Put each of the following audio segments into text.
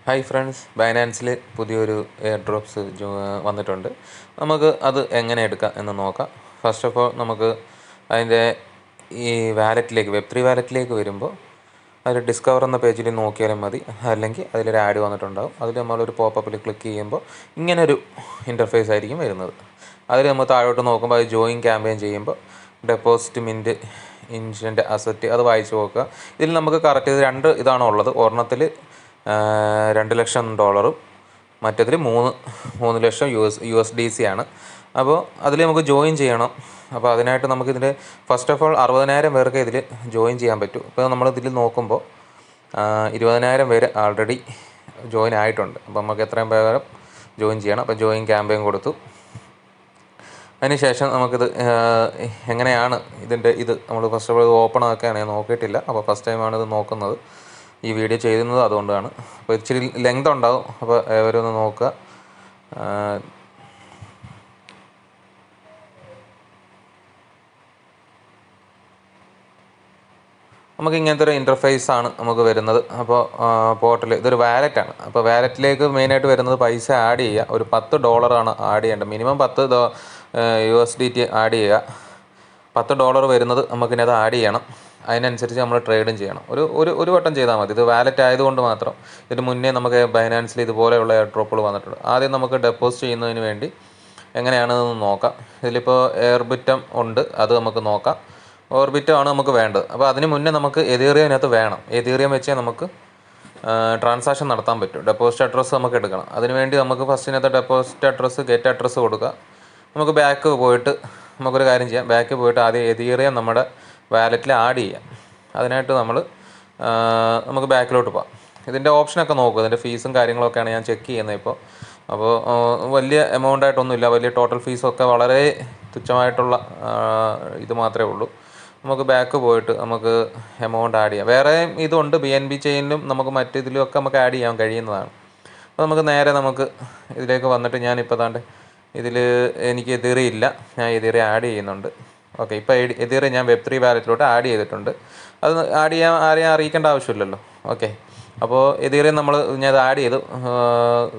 Hi friends, ബൈനാൻസിൽ പുതിയൊരു air drops വന്നിട്ടുണ്ട്. നമുക്ക് അത് എങ്ങനെ എടുക്കാം എന്ന് നോക്കാം. ഫസ്റ്റ് ഓഫ് ഓൾ നമുക്ക് അതിൻ്റെ ഈ വാലറ്റിലേക്ക് വെബ്3 വാലറ്റിലേക്ക് വരുമ്പോൾ അതിൽ ഡിസ്കവർ എന്ന പേജിൽ നോക്കിയാലും മതി, അല്ലെങ്കിൽ അതിലൊരു ആഡ് വന്നിട്ടുണ്ടാകും. അതിൽ നമ്മളൊരു പോപ്പപ്പിൽ ക്ലിക്ക് ചെയ്യുമ്പോൾ ഇങ്ങനൊരു ഇൻ്റർഫേസ് ആയിരിക്കും വരുന്നത്. അതിൽ നമ്മൾ താഴോട്ട് നോക്കുമ്പോൾ അത് ജോയിൻ ക്യാമ്പയിൻ ചെയ്യുമ്പോൾ ഡെപ്പോസിറ്റ് മിൻറ്റ് ഇൻഷ്യൻ്റ് അസറ്റ് അത് വായിച്ച് നോക്കുക. ഇതിൽ നമുക്ക് കറക്റ്റ് ഇത് രണ്ട് ഇതാണ് ഉള്ളത്. ഒരെണ്ണത്തിൽ $2,00,000 മറ്റേതിൽ 3 ലക്ഷം USDC ആണ്. അപ്പോൾ അതിൽ നമുക്ക് ജോയിൻ ചെയ്യണം. അപ്പോൾ അതിനായിട്ട് നമുക്കിതിൽ ഫസ്റ്റ് ഓഫ് ഓൾ 60,000 പേർക്ക് ഇതിൽ ജോയിൻ ചെയ്യാൻ പറ്റും. ഇപ്പോൾ നമ്മളിതിൽ നോക്കുമ്പോൾ 20,000 പേര് ആൾറെഡി ജോയിൻ ആയിട്ടുണ്ട്. അപ്പോൾ നമുക്ക് എത്രയും പേരും ജോയിൻ ചെയ്യണം. അപ്പോൾ ജോയിൻ ക്യാമ്പയിൻ കൊടുത്തു. അതിനുശേഷം നമുക്കിത് എങ്ങനെയാണ് ഇതിൻ്റെ ഇത് നമ്മൾ ഫസ്റ്റ് ഓഫ് ഓൾ ഓപ്പൺ ആക്കുകയാണ്, നോക്കിയിട്ടില്ല. അപ്പോൾ ഫസ്റ്റ് ടൈമാണ് ഇത് നോക്കുന്നത്, ഈ വീഡിയോ ചെയ്യുന്നത്, അതുകൊണ്ടാണ്. അപ്പോൾ ഇച്ചിരി ലെങ്ത് ഉണ്ടാകും. അപ്പോൾ ഏവരൊന്ന് നോക്കുക. നമുക്ക് ഇങ്ങനത്തെ ഒരു ഇൻ്റർഫേസ് ആണ് നമുക്ക് വരുന്നത്. അപ്പോൾ പോർട്ടൽ ഇതൊരു വാലറ്റാണ്. അപ്പോൾ വാലറ്റിലേക്ക് മെയിനായിട്ട് വരുന്നത് പൈസ ആഡ് ചെയ്യുക. ഒരു $10 ആഡ് ചെയ്യേണ്ടത്. മിനിമം 10 USDT ആഡ് ചെയ്യുക. $10 വരുന്നത് നമുക്കിനത് ആഡ് ചെയ്യണം. അതിനനുസരിച്ച് നമ്മൾ ട്രേഡും ചെയ്യണം. ഒരു വട്ടം ചെയ്താൽ മതി. ഇത് വാലറ്റ് ആയതുകൊണ്ട് മാത്രം. ഇതിന് മുന്നേ നമുക്ക് ബൈനാൻസിൽ ഇതുപോലെയുള്ള എയർ ഡ്രോപ്പുകൾ വന്നിട്ടുണ്ട്. ആദ്യം നമുക്ക് ഡെപ്പോസിറ്റ് ചെയ്യുന്നതിന് വേണ്ടി എങ്ങനെയാണെന്ന് നോക്കാം. ഇതിലിപ്പോൾ എയർബിറ്റം ഉണ്ട്, അത് നമുക്ക് നോക്കാം. ഓർബിറ്റം ആണ് നമുക്ക് വേണ്ടത്. അപ്പോൾ അതിന് മുന്നേ നമുക്ക് എതീറിയത്തിനകത്ത് വേണം. എതീറിയം വെച്ചേ നമുക്ക് ട്രാൻസാക്ഷൻ നടത്താൻ പറ്റും. ഡെപ്പോസിറ്റ് അഡ്രസ്സ് നമുക്ക് എടുക്കണം. അതിനുവേണ്ടി നമുക്ക് ഫസ്റ്റിനകത്ത് ഡെപ്പോസിറ്റ് അഡ്രസ്സ്, ഗെറ്റ് അഡ്രസ്സ് കൊടുക്കുക. നമുക്ക് ബാക്ക് പോയിട്ട് നമുക്കൊരു കാര്യം ചെയ്യാം. ബാക്ക് പോയിട്ട് ആദ്യം എതീറിയം നമ്മുടെ വാലറ്റിൽ ആഡ് ചെയ്യാം. അതിനായിട്ട് നമുക്ക് ബാക്കിലോട്ട് പോകാം. ഇതിൻ്റെ ഓപ്ഷനൊക്കെ നോക്കുക. ഇതിൻ്റെ ഫീസും കാര്യങ്ങളൊക്കെയാണ് ഞാൻ ചെക്ക് ചെയ്യുന്നത് ഇപ്പോൾ. അപ്പോൾ വലിയ എമൗണ്ട് ആയിട്ടൊന്നുമില്ല. വലിയ ടോട്ടൽ ഫീസൊക്കെ വളരെ തുച്ഛമായിട്ടുള്ള ഇത് മാത്രമേ ഉള്ളൂ. നമുക്ക് ബാക്ക് പോയിട്ട് നമുക്ക് എമൗണ്ട് ആഡ് ചെയ്യാം. വേറെ ഇതുണ്ട്, BNB ചെയിനിലും നമുക്ക് മറ്റിതിലുമൊക്കെ നമുക്ക് ആഡ് ചെയ്യാൻ കഴിയുന്നതാണ്. അപ്പോൾ നമുക്ക് നേരെ നമുക്ക് ഇതിലേക്ക് വന്നിട്ട് ഞാനിപ്പോൾ താണ്ട് ഇതിൽ എനിക്ക് എതീറിയം ഇല്ല, ഞാൻ എതീറിയം ആഡ് ചെയ്യുന്നുണ്ട്. ഓക്കെ, ഇപ്പോൾ എതീറിയം ഞാൻ വെബ്3 വാലറ്റിലോട്ട് ആഡ് ചെയ്തിട്ടുണ്ട്. അത് ആഡ് ചെയ്യാൻ ആരെയും അറിയിക്കേണ്ട ആവശ്യമില്ലല്ലോ. ഓക്കെ, അപ്പോൾ എതീറിയം ഞാൻ അത് ആഡ് ചെയ്തു.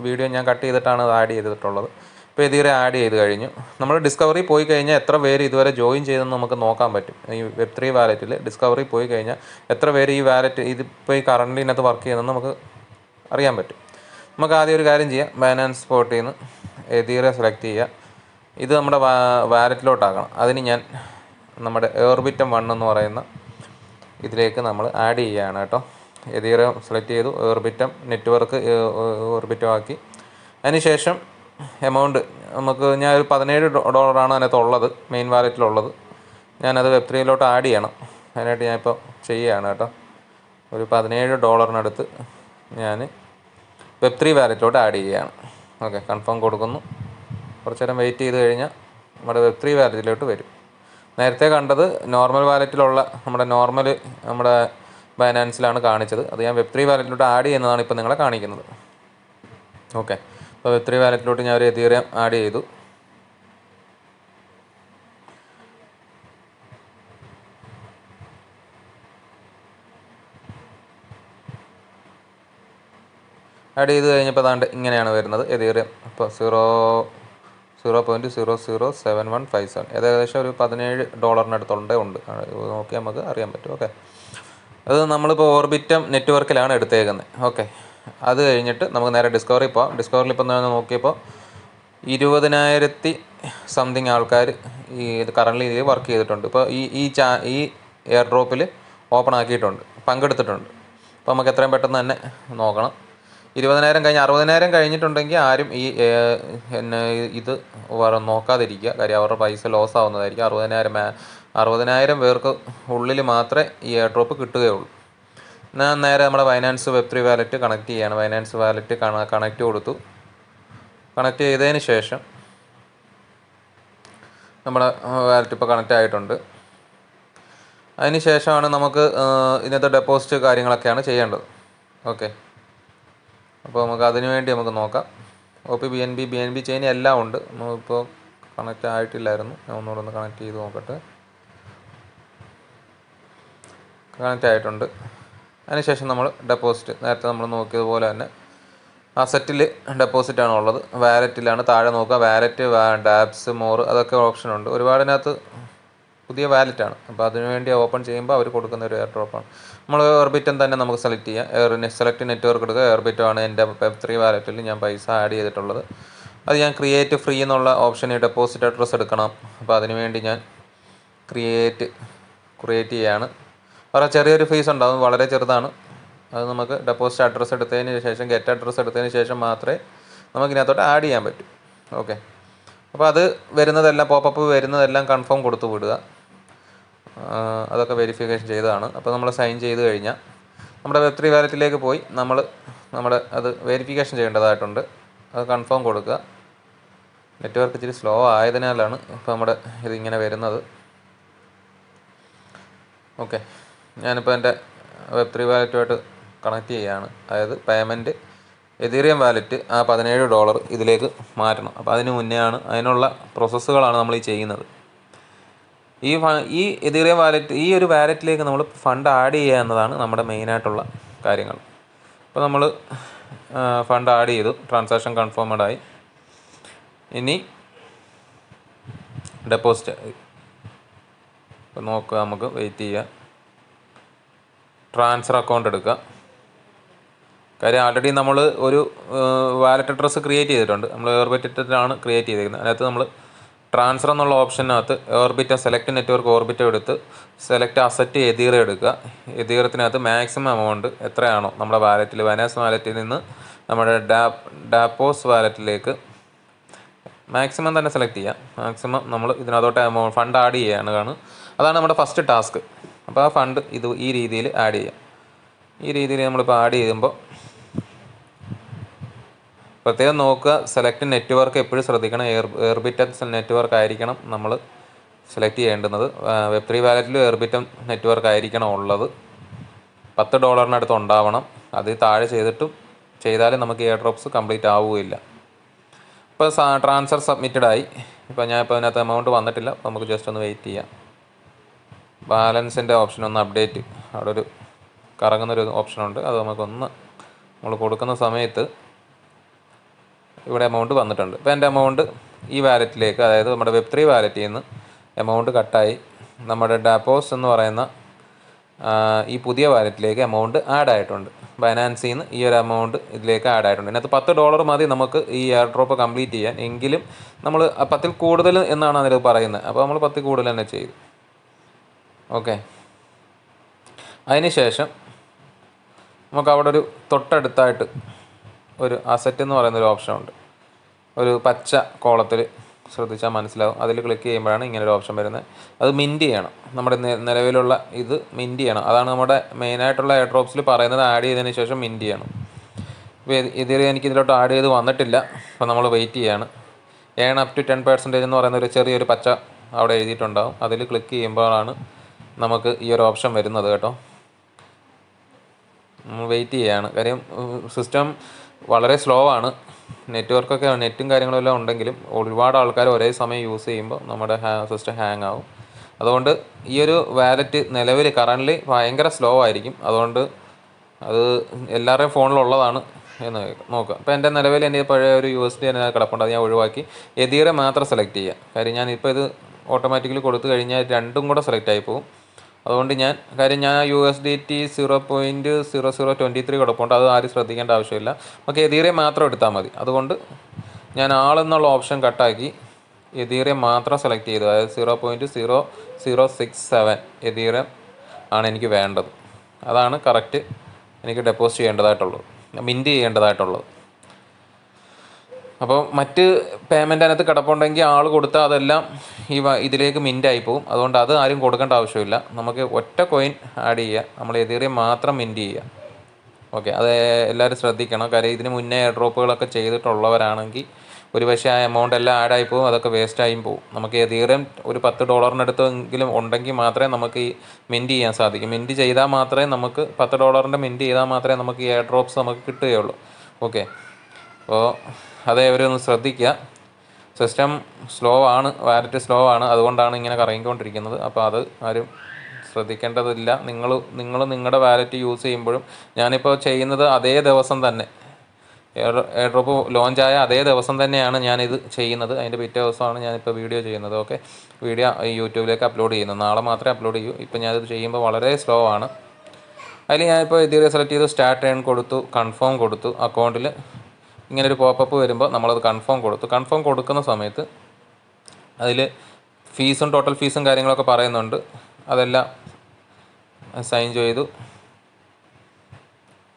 വീഡിയോ ഞാൻ കട്ട് ചെയ്തിട്ടാണ് അത് ആഡ് ചെയ്തിട്ടുള്ളത്. ഇപ്പോൾ എതീറിയം ആഡ് ചെയ്ത് കഴിഞ്ഞു. നമ്മൾ ഡിസ്കവറി പോയി കഴിഞ്ഞാൽ എത്ര പേര് ഇതുവരെ ജോയിൻ ചെയ്തെന്ന് നമുക്ക് നോക്കാൻ പറ്റും. ഈ വെബ്3 വാലറ്റിൽ ഡിസ്കവറി പോയി കഴിഞ്ഞാൽ എത്ര പേര് ഈ വാലറ്റ് ഇതിപ്പോൾ ഈ കറണ്ട്ലി ഇതിനകത്ത് വർക്ക് ചെയ്യുന്നതെന്ന് നമുക്ക് അറിയാൻ പറ്റും. നമുക്ക് ആദ്യം ഒരു കാര്യം ചെയ്യാം. ബൈനാൻസ് സ്പോട്ടിൽ നിന്ന് എതീറിയം സെലക്ട് ചെയ്യുക. ഇത് നമ്മുടെ വാലറ്റിലോട്ടാക്കണം. അതിന് ഞാൻ നമ്മുടെ ഓർബിറ്റം 1 എന്ന് പറയുന്ന ഇതിലേക്ക് നമ്മൾ ആഡ് ചെയ്യുകയാണ് കേട്ടോ. എതീറിയം സെലക്ട് ചെയ്തു, ഓർബിറ്റം നെറ്റ്വർക്ക് ഓർബിറ്റം ആക്കി. അതിനുശേഷം എമൗണ്ട് ഞാൻ ഒരു $17 അതിനകത്തുള്ളത്, മെയിൻ വാലറ്റിലുള്ളത്. ഞാനത് വെബ്3 ആഡ് ചെയ്യണം. അതിനായിട്ട് ഞാനിപ്പോൾ ചെയ്യുകയാണ് കേട്ടോ. ഒരു $17 ഞാൻ വെബ്3 വാലറ്റിലോട്ട് ആഡ് ചെയ്യുകയാണ്. ഓക്കെ, കൺഫേം കൊടുക്കുന്നു. കുറച്ച് നേരം വെയിറ്റ് ചെയ്ത് കഴിഞ്ഞാൽ നമ്മുടെ വെബ്3 വാലറ്റിലോട്ട് വരും. നേരത്തെ കണ്ടത് നോർമൽ വാലറ്റിലുള്ള നമ്മുടെ ബൈനാൻസിലാണ് കാണിച്ചത്. അത് ഞാൻ വെബ്3 വാലറ്റിലോട്ട് ആഡ് ചെയ്യുന്നതാണ് ഇപ്പോൾ നിങ്ങളെ കാണിക്കുന്നത്. ഓക്കെ, അപ്പോൾ വെബ്3 വാലറ്റിലോട്ട് ഞാൻ ഒരു എതീറിയം ആഡ് ചെയ്തു. ആഡ് ചെയ്ത് കഴിഞ്ഞപ്പോൾ അതാണ്ട് ഇങ്ങനെയാണ് വരുന്നത് എതീറിയം. അപ്പോൾ 0.007157 ഏകദേശം ഒരു $17 ഉണ്ട്. നോക്കിയാൽ നമുക്ക് അറിയാൻ പറ്റും. ഓക്കെ, അത് നമ്മളിപ്പോൾ ഓർബിറ്റം നെറ്റ്വർക്കിലാണ് എടുത്തേക്കുന്നത്. ഓക്കെ, അത് കഴിഞ്ഞിട്ട് നമുക്ക് നേരെ ഡിസ്കവറി പോകാം. ഡിസ്കവറിൽ ഇപ്പം നോക്കിയപ്പോൾ 20,000 സംതിങ് ആൾക്കാർ ഇത് കറണ്ട്ലി ഇതിൽ വർക്ക് ചെയ്തിട്ടുണ്ട്. ഇപ്പോൾ ഈ എയർ ഡ്രോപ്പിൽ ഓപ്പൺ ആക്കിയിട്ടുണ്ട്, പങ്കെടുത്തിട്ടുണ്ട്. അപ്പോൾ നമുക്ക് എത്രയും പെട്ടെന്ന് തന്നെ നോക്കണം. 20,000 കഴിഞ്ഞ് 60,000 കഴിഞ്ഞിട്ടുണ്ടെങ്കിൽ ആരും ഇത് നോക്കാതിരിക്കുക. കാര്യം അവരുടെ പൈസ ലോസ് ആവുന്നതായിരിക്കും. 60,000 പേർക്ക് ഉള്ളിൽ മാത്രമേ ഈ എയർ ഡ്രോപ്പ് കിട്ടുകയുള്ളൂ. ഞാൻ നേരെ നമ്മുടെ ബൈനാൻസ് വെബ്3 വാലറ്റ് കണക്ട് ചെയ്യാണ്. ബൈനാൻസ് വാലറ്റ് കണക്റ്റ് കൊടുത്തു. കണക്ട് ചെയ്തതിന് ശേഷം നമ്മുടെ വാലറ്റ് ഇപ്പോൾ കണക്റ്റ് ആയിട്ടുണ്ട്. അതിന് ശേഷമാണ് നമുക്ക് ഇതിനകത്ത് ഡെപ്പോസിറ്റ് കാര്യങ്ങളൊക്കെയാണ് ചെയ്യേണ്ടത്. ഓക്കെ, അപ്പോൾ നമുക്ക് അതിനു വേണ്ടി നമുക്ക് നോക്കാം. BNB ചെയിൻ എല്ലാം ഉണ്ട്. നമുക്കിപ്പോൾ കണക്റ്റ് ആയിട്ടില്ലായിരുന്നു. ഞാൻ ഒന്നുകൂടെ ഒന്ന് കണക്ട് ചെയ്ത് നോക്കട്ടെ. കണക്റ്റ് ആയിട്ടുണ്ട്. അതിനുശേഷം നമ്മൾ ഡെപ്പോസിറ്റ് നേരത്തെ നമ്മൾ നോക്കിയതുപോലെ തന്നെ അസറ്റിൽ ഡെപ്പോസിറ്റാണ് ഉള്ളത്. വാലറ്റിലാണ്. താഴെ നോക്കുക, വാലറ്റ്, ഡാപ്സ്, മോർ, അതൊക്കെ ഓപ്ഷനുണ്ട്. ഒരുപാടിനകത്ത് പുതിയ വാലറ്റാണ്. അപ്പോൾ അതിനുവേണ്ടി ഓപ്പൺ ചെയ്യുമ്പോൾ അവർ കൊടുക്കുന്ന ഒരു എയർ ഡ്രോപ്പാണ്. നമ്മൾ എയർബിറ്റൻ തന്നെ നമുക്ക് സെലക്ട് ചെയ്യാം. സെലക്ട് നെറ്റ്വർക്ക് എടുക്കുക. എയർബിറ്റോ ആണ് എൻ്റെ Web3 വാലറ്റിൽ ഞാൻ പൈസ ആഡ് ചെയ്തിട്ടുള്ളത്. അത് ഞാൻ ക്രിയേറ്റ് ഫ്രീ എന്നുള്ള ഓപ്ഷനിൽ ഡെപ്പോസിറ്റ് അഡ്രസ്സ് എടുക്കണം. അപ്പോൾ അതിനുവേണ്ടി ഞാൻ ക്രിയേറ്റ് ചെയ്യാണ്. വളരെ ചെറിയൊരു ഫീസ് ഉണ്ടാകും, വളരെ ചെറുതാണ്. അത് നമുക്ക് ഡെപ്പോസിറ്റ് അഡ്രസ്സ് എടുത്തതിന് ശേഷം, ഗെറ്റ് അഡ്രസ്സ് എടുത്തതിന് ശേഷം മാത്രമേ നമുക്കിതിനകത്തോട്ട് ആഡ് ചെയ്യാൻ പറ്റൂ. ഓക്കെ. അപ്പോൾ അത് വരുന്നതെല്ലാം, പോപ്പപ്പ് വരുന്നതെല്ലാം കൺഫേം കൊടുത്തു വിടുക. അതൊക്കെ വെരിഫിക്കേഷൻ ചെയ്തതാണ്. അപ്പോൾ നമ്മൾ സൈൻ ചെയ്ത് കഴിഞ്ഞാൽ നമ്മുടെ Web3 വാലറ്റിലേക്ക് പോയി നമ്മുടെ അത് വെരിഫിക്കേഷൻ ചെയ്യേണ്ടതായിട്ടുണ്ട്. അത് കൺഫേം കൊടുക്കുക. നെറ്റ്വർക്ക് ഇച്ചിരി സ്ലോ ആയതിനാലാണ് ഇപ്പോൾ നമ്മുടെ ഇതിങ്ങനെ വരുന്നത്. ഓക്കെ, ഞാനിപ്പോൾ എൻ്റെ Web3 വാലറ്റുമായിട്ട് കണക്ട് ചെയ്യുകയാണ്. അതായത് പേയ്മെൻറ്റ് എതീറിയം വാലറ്റ് ആ $17 ഇതിലേക്ക് മാറ്റണം. അപ്പോൾ അതിന് മുന്നെയാണ്, അതിനുള്ള പ്രോസസ്സുകളാണ് നമ്മൾ ഈ ചെയ്യുന്നത്. ഈ എതീറിയം വാലറ്റ്, ഈ ഒരു വാലറ്റിലേക്ക് നമ്മൾ ഫണ്ട് ആഡ് ചെയ്യുക എന്നതാണ് നമ്മുടെ മെയിനായിട്ടുള്ള കാര്യങ്ങൾ. അപ്പോൾ നമ്മൾ ഫണ്ട് ആഡ് ചെയ്തു, ട്രാൻസാക്ഷൻ കൺഫേംഡ് ആയി. ഇനി ഡെപ്പോസിറ്റ് ഇപ്പോൾ നോക്കുക, നമുക്ക് വെയിറ്റ് ചെയ്യുക. ട്രാൻസ്ഫർ അക്കൗണ്ട് എടുക്കുക. കാര്യം ആൾറെഡി നമ്മൾ ഒരു വാലറ്റ് അഡ്രസ്സ് ക്രിയേറ്റ് ചെയ്തിട്ടുണ്ട്. നമ്മൾ എയർബിറ്റിലാണ് ക്രിയേറ്റ് ചെയ്തിരിക്കുന്നത്. അതിനകത്ത് നമ്മൾ ട്രാൻസ്ഫർ എന്നുള്ള ഓപ്ഷനകത്ത് ഓർബിറ്റ സെലക്ട് നെറ്റ്വർക്ക് ഓർബിറ്റ എടുത്ത് സെലക്ട് അസറ്റ് എതീറ എടുക്കുക. എതീറത്തിനകത്ത് മാക്സിമം എമൗണ്ട് എത്രയാണോ നമ്മുടെ വാലറ്റിൽ, വനാസ് വാലറ്റിൽ നിന്ന് നമ്മുടെ ഡാപ്പോസ് വാലറ്റിലേക്ക് മാക്സിമം തന്നെ സെലക്ട് ചെയ്യാം. മാക്സിമം നമ്മൾ ഇതിനകത്തോട്ട് ഫണ്ട് ആഡ് ചെയ്യുകയാണ്. അതാണ് നമ്മുടെ ഫസ്റ്റ് ടാസ്ക്. അപ്പോൾ ആ ഫണ്ട് ഈ രീതിയിൽ ആഡ് ചെയ്യാം. ഈ രീതിയിൽ നമ്മളിപ്പോൾ ആഡ് ചെയ്യുമ്പോൾ പ്രത്യേകം നോക്കുക, സെലക്ട് നെറ്റ്വർക്ക് എപ്പോഴും ശ്രദ്ധിക്കണം. എയർബിറ്റ് നെറ്റ്വർക്ക് ആയിരിക്കണം നമ്മൾ സെലക്ട് ചെയ്യേണ്ടുന്നത്. Web3 വാലറ്റിൽ എയർബിറ്റ് നെറ്റ്വർക്ക് ആയിരിക്കണം ഉള്ളത്. $10 ഉണ്ടാവണം. അത് താഴെ ചെയ്താലും നമുക്ക് എയർ ഡ്രോപ്സ് കംപ്ലീറ്റ് ആവുകയില്ല. ഇപ്പോൾ ട്രാൻസ്ഫർ സബ്മിറ്റഡ് ആയി. ഇപ്പോൾ അതിനകത്ത് എമൗണ്ട് വന്നിട്ടില്ല. അപ്പോൾ നമുക്ക് ജസ്റ്റ് ഒന്ന് വെയിറ്റ് ചെയ്യാം. ബാലൻസിൻ്റെ ഓപ്ഷൻ ഒന്ന് അപ്ഡേറ്റ്, അവിടെ ഒരു കറങ്ങുന്നൊരു ഓപ്ഷനുണ്ട്. അത് നമ്മൾ കൊടുക്കുന്ന സമയത്ത് ഇവിടെ എമൗണ്ട് വന്നിട്ടുണ്ട്. ഇപ്പോൾ എൻ്റെ എമൗണ്ട് ഈ വാലറ്റിലേക്ക്, അതായത് നമ്മുടെ Web3 വാലറ്റിൽ നിന്ന് എമൗണ്ട് കട്ടായി നമ്മുടെ ഡാപ്പോസ് എന്ന് പറയുന്ന ഈ പുതിയ വാലറ്റിലേക്ക് എമൗണ്ട് ആഡ് ആയിട്ടുണ്ട്. ബൈനാൻസിൽ നിന്ന് ഈ ഒരു എമൗണ്ട് ഇതിലേക്ക് ആഡ് ആയിട്ടുണ്ട്. ഇതിനകത്ത് $10 മതി നമുക്ക് ഈ എയർ ഡ്രോപ്പ് കംപ്ലീറ്റ് ചെയ്യാൻ. എങ്കിലും നമ്മൾ 10ൽ കൂടുതൽ എന്നാണ് അതിൽ പറയുന്നത്. അപ്പോൾ നമ്മൾ 10ൽ കൂടുതൽ തന്നെ ചെയ്തു. ഓക്കെ. അതിന് ശേഷം നമുക്ക് അവിടെ ഒരു തൊട്ടടുത്തായിട്ട് ഒരു അസറ്റ് എന്ന് പറയുന്നൊരു ഓപ്ഷനുണ്ട്. ഒരു പച്ച കോളത്തിൽ ശ്രദ്ധിച്ചാൽ മനസ്സിലാവും. അതിൽ ക്ലിക്ക് ചെയ്യുമ്പോഴാണ് ഇങ്ങനൊരു ഓപ്ഷൻ വരുന്നത്. അത് മിൻറ്റ് ചെയ്യണം. നമ്മുടെ നിലവിലുള്ള ഇത് മിൻറ്റ് ചെയ്യണം. അതാണ് നമ്മുടെ മെയിനായിട്ടുള്ള എയർ ഡ്രോപ്സിൽ പറയുന്നത്. ആഡ് ചെയ്തതിന് ശേഷം മിൻറ്റ് ചെയ്യണം. ഇപ്പോൾ എനിക്കിതിലോട്ട് ആഡ് ചെയ്ത് വന്നിട്ടില്ല. അപ്പോൾ നമ്മൾ വെയിറ്റ് ചെയ്യാണ്. ഏൺ അപ് ടു 10% എന്ന് പറയുന്ന ഒരു ചെറിയൊരു പച്ച അവിടെ എഴുതിയിട്ടുണ്ടാവും. അതിൽ ക്ലിക്ക് ചെയ്യുമ്പോഴാണ് നമുക്ക് ഈ ഒരു ഓപ്ഷൻ വരുന്നത് കേട്ടോ. വെയിറ്റ് ചെയ്യാണ്. കാര്യം സിസ്റ്റം വളരെ സ്ലോ ആണ്. നെറ്റും കാര്യങ്ങളും എല്ലാം ഉണ്ടെങ്കിലും ഒരുപാട് ആൾക്കാർ ഒരേ സമയം യൂസ് ചെയ്യുമ്പോൾ നമ്മുടെ സിസ്റ്റം ഹാങ് ആവും. അതുകൊണ്ട് ഈ ഒരു വാലറ്റ് നിലവിൽ കറൻ്റ് ഭയങ്കര സ്ലോ ആയിരിക്കും. അതുകൊണ്ട് അത് എല്ലാവരുടെയും ഫോണിലുള്ളതാണ് എന്ന് നോക്കുക. അപ്പോൾ എൻ്റെ നിലവിൽ എൻ്റെ പഴയ ഒരു USD കിടപ്പുണ്ട്. അത് ഞാൻ ഒഴിവാക്കി എതീറ മാത്രം സെലക്ട് ചെയ്യുക. കാര്യം ഇത് ഓട്ടോമാറ്റിക്കലി കൊടുത്തു കഴിഞ്ഞാൽ രണ്ടും കൂടെ സെലക്ട് ആയി പോകും. അതുകൊണ്ട് ഞാൻ USDT 0.0023 കിടപ്പുണ്ട്. അത് ആരും ശ്രദ്ധിക്കേണ്ട ആവശ്യമില്ല. നമുക്ക് എതീറ മാത്രം എടുത്താൽ മതി. അതുകൊണ്ട് ഞാൻ ആളെന്നുള്ള ഓപ്ഷൻ കട്ടാക്കി എതീറ മാത്രം സെലക്ട് ചെയ്തു. അതായത് 0.0067 എതീറ ആണ് എനിക്ക് വേണ്ടത്. അതാണ് കറക്റ്റ് എനിക്ക് ഡെപ്പോസിറ്റ് ചെയ്യേണ്ടതായിട്ടുള്ളത്, മിൻറ്റ് ചെയ്യേണ്ടതായിട്ടുള്ളത്. അപ്പോൾ മറ്റ് പേയ്മെൻ്റ് അതിനകത്ത് കിടപ്പുണ്ടെങ്കിൽ ആൾ കൊടുത്താൽ അതെല്ലാം ഇതിലേക്ക് മിൻറ്റായി പോകും. അതുകൊണ്ട് അത് ആരും കൊടുക്കേണ്ട ആവശ്യമില്ല. നമുക്ക് ഒറ്റ കോയിൻ ആഡ് ചെയ്യുക. നമ്മൾ എതീറ മാത്രം മിൻറ്റ് ചെയ്യുക. ഓക്കെ, അത് എല്ലാവരും ശ്രദ്ധിക്കണം. കാര്യം ഇതിന് മുന്നേ എയർ ഡ്രോപ്പുകളൊക്കെ ചെയ്തിട്ടുള്ളവരാണെങ്കിൽ ഒരു പക്ഷേ ആ എമൗണ്ട് എല്ലാം ആഡായി പോകും. അതൊക്കെ വേസ്റ്റായും പോകും. നമുക്ക് എതീറ ഒരു $10 ഉണ്ടെങ്കിൽ മാത്രമേ നമുക്ക് ഈ മിൻറ്റ് ചെയ്യാൻ സാധിക്കും. മിൻറ്റ് ചെയ്താൽ മാത്രമേ നമുക്ക് $10 മിൻറ്റ് ചെയ്താൽ മാത്രമേ നമുക്ക് ഈ എയർ ഡ്രോപ്സ് നമുക്ക് കിട്ടുകയുള്ളൂ. ഓക്കെ, അപ്പോൾ അതേവരൊന്ന് ശ്രദ്ധിക്കുക. സിസ്റ്റം സ്ലോ ആണ്, വാലറ്റ് സ്ലോ ആണ്. അതുകൊണ്ടാണ് ഇങ്ങനെ കറങ്ങിക്കൊണ്ടിരിക്കുന്നത്. അപ്പോൾ അത് ആരും ശ്രദ്ധിക്കേണ്ടതില്ല. നിങ്ങൾ നിങ്ങളുടെ വാലറ്റ് യൂസ് ചെയ്യുമ്പോഴും ഞാനിപ്പോൾ ചെയ്യുന്നത് അതേ ദിവസം തന്നെ എയർ ഡ്രോപ്പ് ലോഞ്ചായ അതേ ദിവസം തന്നെയാണ് ഞാനിത് ചെയ്യുന്നത്. അതിൻ്റെ പിറ്റേ ദിവസമാണ് ഞാനിപ്പോൾ വീഡിയോ ചെയ്യുന്നത്. ഓക്കെ, വീഡിയോ യൂട്യൂബിലേക്ക് അപ്ലോഡ് ചെയ്യുന്നത്. നാളെ മാത്രമേ അപ്ലോഡ് ചെയ്യൂ. ഇപ്പോൾ ഞാനിത് ചെയ്യുമ്പോൾ വളരെ സ്ലോ ആണ്. അതിൽ ഞാനിപ്പോൾ എതീറിയം സെലക്ട് ചെയ്തു, സ്റ്റാർട്ട് ഏൺ കൊടുത്തു, കൺഫേം കൊടുത്തു. അക്കൗണ്ടിൽ ഇങ്ങനൊരു പോപ്പപ്പ് വരുമ്പോൾ നമ്മളത് കൺഫേം കൊടുത്തു. കൺഫേം കൊടുക്കുന്ന സമയത്ത് അതിൽ ഫീസും ടോട്ടൽ ഫീസും കാര്യങ്ങളൊക്കെ പറയുന്നുണ്ട്. അതെല്ലാം സൈൻ ചെയ്തു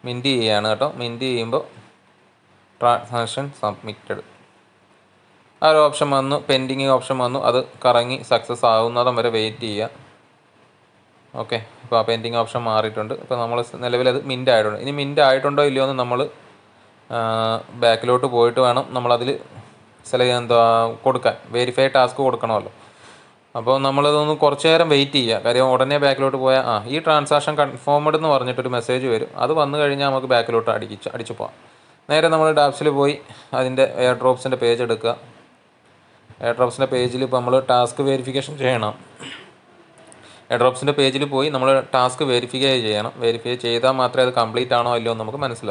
മിൻറ്റ് ചെയ്യുകയാണ് കേട്ടോ. മിൻറ്റ് ചെയ്യുമ്പോൾ ട്രാൻസാക്ഷൻ സബ്മിറ്റഡ് ആ ഒരു ഓപ്ഷൻ വന്നു, പെൻഡിങ് ഓപ്ഷൻ വന്നു. അത് കറങ്ങി സക്സസ് ആവുന്നതും വരെ വെയിറ്റ് ചെയ്യുക. ഓക്കെ, ഇപ്പോൾ ആ പെൻഡിങ് ഓപ്ഷൻ മാറിയിട്ടുണ്ട്. ഇപ്പോൾ നമ്മൾ നിലവിലത് മിൻറ്റ് ആയിട്ടുണ്ട്. ഇനി മിൻറ്റ് ആയിട്ടുണ്ടോ ഇല്ലയോ എന്ന് നമ്മൾ ബാക്കിലോട്ട് പോയിട്ട് വേണം നമ്മളതിൽ കൊടുക്കാൻ. വെരിഫൈ ടാസ്ക് കൊടുക്കണമല്ലോ. അപ്പോൾ നമ്മളിതൊന്ന് കുറച്ച് നേരം വെയിറ്റ് ചെയ്യുക. കാര്യം ഉടനെ ബാക്കിലോട്ട് പോയാൽ ഈ ട്രാൻസാക്ഷൻ കൺഫേംഡ് എന്ന് പറഞ്ഞിട്ടൊരു മെസ്സേജ് വരും. അത് വന്നു കഴിഞ്ഞാൽ നമുക്ക് ബാക്കിലോട്ട് അടിച്ചു പോകാം. നേരെ നമ്മൾ ഡാപ്സിൽ പോയി അതിൻ്റെ എയർ ഡ്രോപ്സിൻ്റെ പേജ് എടുക്കുക. എയർ ഡ്രോപ്സിൻ്റെ പേജിൽ ഇപ്പോൾ നമ്മൾ ടാസ്ക് വെരിഫിക്കേഷൻ ചെയ്യണം. എയർ ഡ്രോപ്സിൻ്റെ പേജിൽ പോയി നമ്മൾ ടാസ്ക് വെരിഫൈ ചെയ്യണം. വെരിഫൈ ചെയ്താൽ മാത്രമേ അത് കംപ്ലീറ്റ് ആണോ അല്ലയോ എന്ന് നമുക്ക് മനസ്സിലാവും.